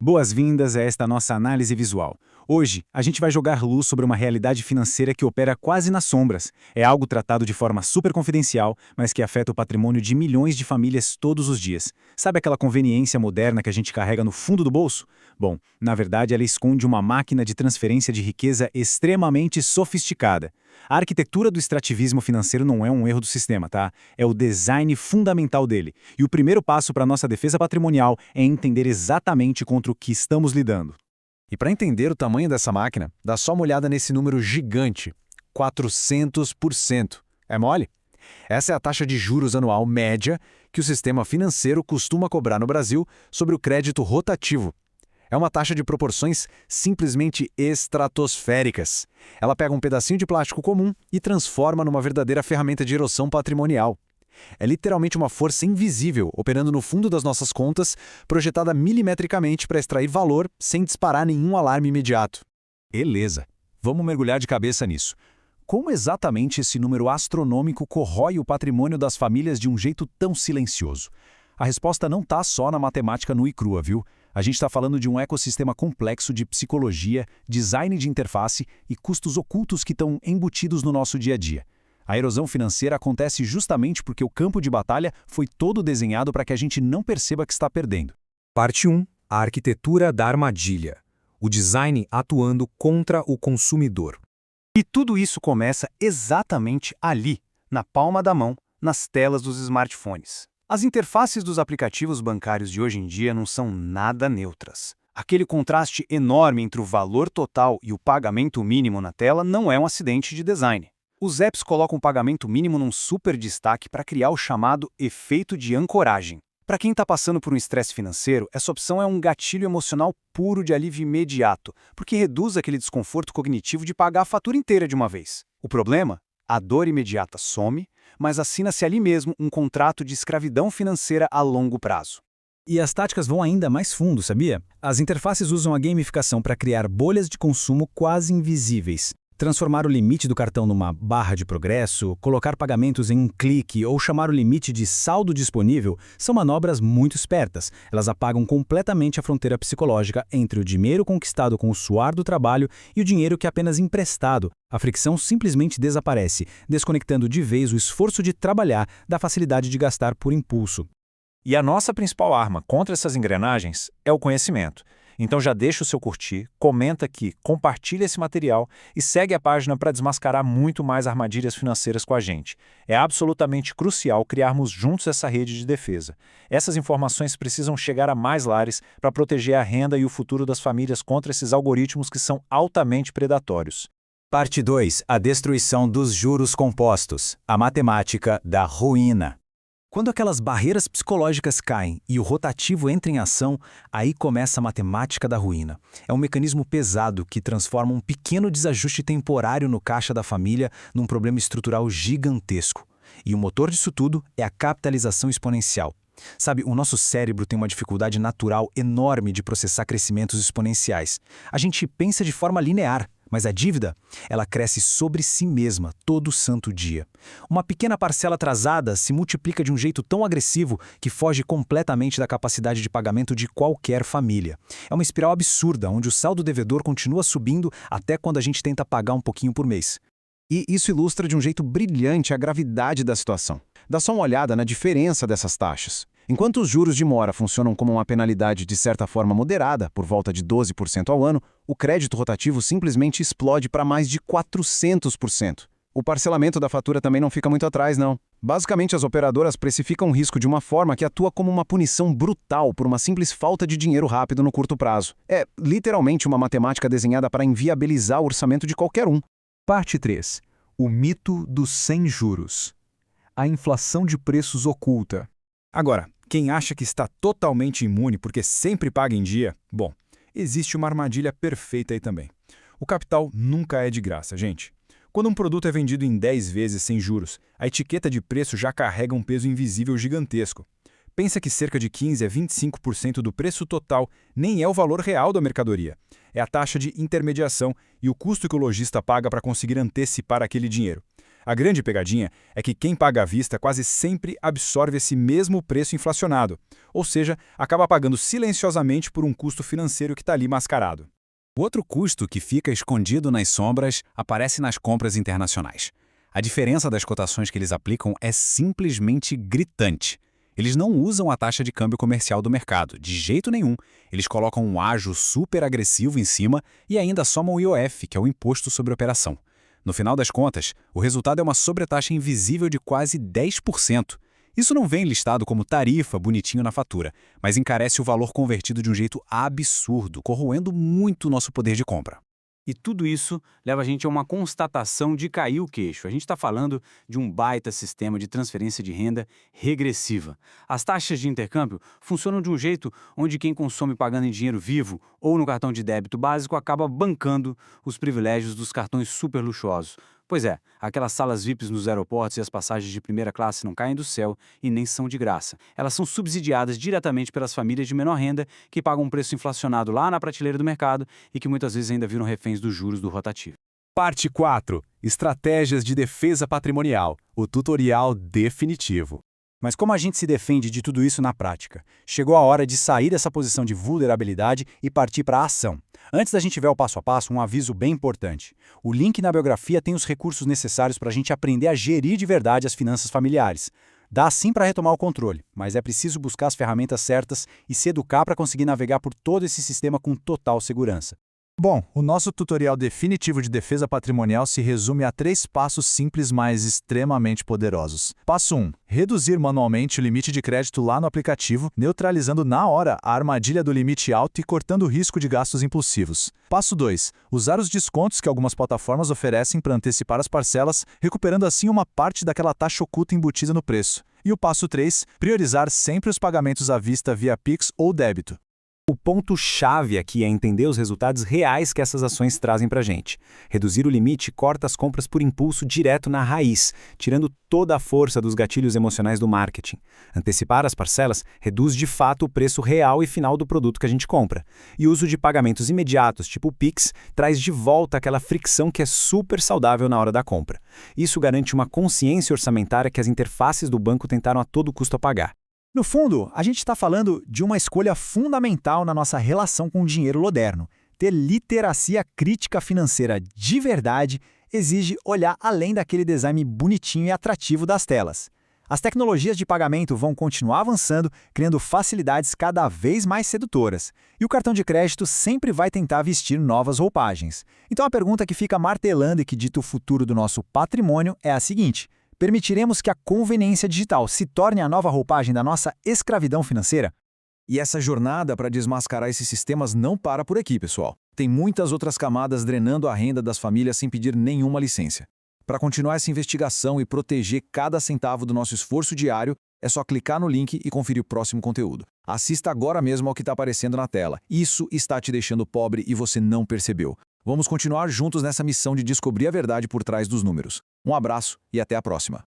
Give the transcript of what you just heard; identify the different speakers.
Speaker 1: Boas-vindas a esta nossa análise visual. Hoje, a gente vai jogar luz sobre uma realidade financeira que opera quase nas sombras. É algo tratado de forma super confidencial, mas que afeta o patrimônio de milhões de famílias todos os dias. Sabe aquela conveniência moderna que a gente carrega no fundo do bolso? Bom, na verdade, ela esconde uma máquina de transferência de riqueza extremamente sofisticada. A arquitetura do extrativismo financeiro não é um erro do sistema, tá? É o design fundamental dele. E o primeiro passo para a nossa defesa patrimonial é entender exatamente contra o que estamos lidando.
Speaker 2: E para entender o tamanho dessa máquina, dá só uma olhada nesse número gigante, 400%. É mole? Essa é a taxa de juros anual média que o sistema financeiro costuma cobrar no Brasil sobre o crédito rotativo. É uma taxa de proporções simplesmente estratosféricas. Ela pega um pedacinho de plástico comum e transforma numa verdadeira ferramenta de erosão patrimonial. É literalmente uma força invisível operando no fundo das nossas contas, projetada milimetricamente para extrair valor sem disparar nenhum alarme imediato.
Speaker 3: Beleza, vamos mergulhar de cabeça nisso. Como exatamente esse número astronômico corrói o patrimônio das famílias de um jeito tão silencioso? A resposta não está só na matemática nua e crua, viu? A gente está falando de um ecossistema complexo de psicologia, design de interface e custos ocultos que estão embutidos no nosso dia a dia. A erosão financeira acontece justamente porque o campo de batalha foi todo desenhado para que a gente não perceba que está perdendo.
Speaker 4: Parte 1. A arquitetura da armadilha. O design atuando contra o consumidor.
Speaker 5: E tudo isso começa exatamente ali, na palma da mão, nas telas dos smartphones. As interfaces dos aplicativos bancários de hoje em dia não são nada neutras. Aquele contraste enorme entre o valor total e o pagamento mínimo na tela não é um acidente de design. Os apps colocam o pagamento mínimo num super destaque para criar o chamado efeito de ancoragem. Para quem está passando por um estresse financeiro, essa opção é um gatilho emocional puro de alívio imediato, porque reduz aquele desconforto cognitivo de pagar a fatura inteira de uma vez. O problema? A dor imediata some, mas assina-se ali mesmo um contrato de escravidão financeira a longo prazo.
Speaker 1: E as táticas vão ainda mais fundo, sabia? As interfaces usam a gamificação para criar bolhas de consumo quase invisíveis. Transformar o limite do cartão numa barra de progresso, colocar pagamentos em um clique ou chamar o limite de saldo disponível são manobras muito espertas. Elas apagam completamente a fronteira psicológica entre o dinheiro conquistado com o suor do trabalho e o dinheiro que é apenas emprestado. A fricção simplesmente desaparece, desconectando de vez o esforço de trabalhar da facilidade de gastar por impulso.
Speaker 3: E a nossa principal arma contra essas engrenagens é o conhecimento. Então já deixa o seu curtir, comenta aqui, compartilha esse material e segue a página para desmascarar muito mais armadilhas financeiras com a gente. É absolutamente crucial criarmos juntos essa rede de defesa. Essas informações precisam chegar a mais lares para proteger a renda e o futuro das famílias contra esses algoritmos que são altamente predatórios.
Speaker 1: Parte 2. A destruição dos juros compostos. A matemática da ruína. Quando aquelas barreiras psicológicas caem e o rotativo entra em ação, aí começa a matemática da ruína. É um mecanismo pesado que transforma um pequeno desajuste temporário no caixa da família num problema estrutural gigantesco. E o motor disso tudo é a capitalização exponencial. Sabe, o nosso cérebro tem uma dificuldade natural enorme de processar crescimentos exponenciais. A gente pensa de forma linear. Mas a dívida, ela cresce sobre si mesma todo santo dia. Uma pequena parcela atrasada se multiplica de um jeito tão agressivo que foge completamente da capacidade de pagamento de qualquer família. É uma espiral absurda, onde o saldo devedor continua subindo até quando a gente tenta pagar um pouquinho por mês.
Speaker 2: E isso ilustra de um jeito brilhante a gravidade da situação. Dá só uma olhada na diferença dessas taxas. Enquanto os juros de mora funcionam como uma penalidade de certa forma moderada, por volta de 12% ao ano, o crédito rotativo simplesmente explode para mais de 400%. O parcelamento da fatura também não fica muito atrás, não. Basicamente, as operadoras precificam o risco de uma forma que atua como uma punição brutal por uma simples falta de dinheiro rápido no curto prazo. É literalmente uma matemática desenhada para inviabilizar o orçamento de qualquer um.
Speaker 4: Parte 3. O mito dos sem juros. A inflação de preços oculta.
Speaker 1: Agora, quem acha que está totalmente imune porque sempre paga em dia, bom, existe uma armadilha perfeita aí também. O capital nunca é de graça, gente. Quando um produto é vendido em 10 vezes sem juros, a etiqueta de preço já carrega um peso invisível gigantesco. Pensa que cerca de 15 a 25% do preço total nem é o valor real da mercadoria. É a taxa de intermediação e o custo que o lojista paga para conseguir antecipar aquele dinheiro.
Speaker 3: A grande pegadinha é que quem paga à vista quase sempre absorve esse mesmo preço inflacionado, ou seja, acaba pagando silenciosamente por um custo financeiro que está ali mascarado. O outro custo que fica escondido nas sombras aparece nas compras internacionais. A diferença das cotações que eles aplicam é simplesmente gritante. Eles não usam a taxa de câmbio comercial do mercado, de jeito nenhum. Eles colocam um ágio super agressivo em cima e ainda somam o IOF, que é o Imposto sobre Operação. No final das contas, o resultado é uma sobretaxa invisível de quase 10%. Isso não vem listado como tarifa bonitinho na fatura, mas encarece o valor convertido de um jeito absurdo, corroendo muito o nosso poder de compra.
Speaker 5: E tudo isso leva a gente a uma constatação de cair o queixo. A gente está falando de um baita sistema de transferência de renda regressiva. As taxas de intercâmbio funcionam de um jeito onde quem consome pagando em dinheiro vivo ou no cartão de débito básico acaba bancando os privilégios dos cartões super luxuosos. Pois é, aquelas salas VIPs nos aeroportos e as passagens de primeira classe não caem do céu e nem são de graça. Elas são subsidiadas diretamente pelas famílias de menor renda que pagam um preço inflacionado lá na prateleira do mercado e que muitas vezes ainda viram reféns dos juros do rotativo.
Speaker 3: Parte 4. Estratégias de defesa patrimonial. O tutorial definitivo.
Speaker 1: Mas como a gente se defende de tudo isso na prática? Chegou a hora de sair dessa posição de vulnerabilidade e partir para a ação. Antes da gente ver o passo a passo, um aviso bem importante. O link na biografia tem os recursos necessários para a gente aprender a gerir de verdade as finanças familiares. Dá sim para retomar o controle, mas é preciso buscar as ferramentas certas e se educar para conseguir navegar por todo esse sistema com total segurança.
Speaker 2: Bom, o nosso tutorial definitivo de defesa patrimonial se resume a 3 passos simples, mas extremamente poderosos. Passo 1. Reduzir manualmente o limite de crédito lá no aplicativo, neutralizando na hora a armadilha do limite alto e cortando o risco de gastos impulsivos. Passo 2. Usar os descontos que algumas plataformas oferecem para antecipar as parcelas, recuperando assim uma parte daquela taxa oculta embutida no preço. E o passo 3. Priorizar sempre os pagamentos à vista via Pix ou débito.
Speaker 1: O ponto-chave aqui é entender os resultados reais que essas ações trazem para a gente. Reduzir o limite corta as compras por impulso direto na raiz, tirando toda a força dos gatilhos emocionais do marketing. Antecipar as parcelas reduz de fato o preço real e final do produto que a gente compra. E o uso de pagamentos imediatos, tipo o Pix, traz de volta aquela fricção que é super saudável na hora da compra. Isso garante uma consciência orçamentária que as interfaces do banco tentaram a todo custo apagar.
Speaker 6: No fundo, a gente está falando de uma escolha fundamental na nossa relação com o dinheiro moderno. Ter literacia crítica financeira de verdade exige olhar além daquele design bonitinho e atrativo das telas. As tecnologias de pagamento vão continuar avançando, criando facilidades cada vez mais sedutoras. E o cartão de crédito sempre vai tentar vestir novas roupagens. Então a pergunta que fica martelando e que dita o futuro do nosso patrimônio é a seguinte: permitiremos que a conveniência digital se torne a nova roupagem da nossa escravidão financeira?
Speaker 2: E essa jornada para desmascarar esses sistemas não para por aqui, pessoal. Tem muitas outras camadas drenando a renda das famílias sem pedir nenhuma licença. Para continuar essa investigação e proteger cada centavo do nosso esforço diário, é só clicar no link e conferir o próximo conteúdo. Assista agora mesmo ao que está aparecendo na tela. Isso está te deixando pobre e você não percebeu. Vamos continuar juntos nessa missão de descobrir a verdade por trás dos números. Um abraço e até a próxima.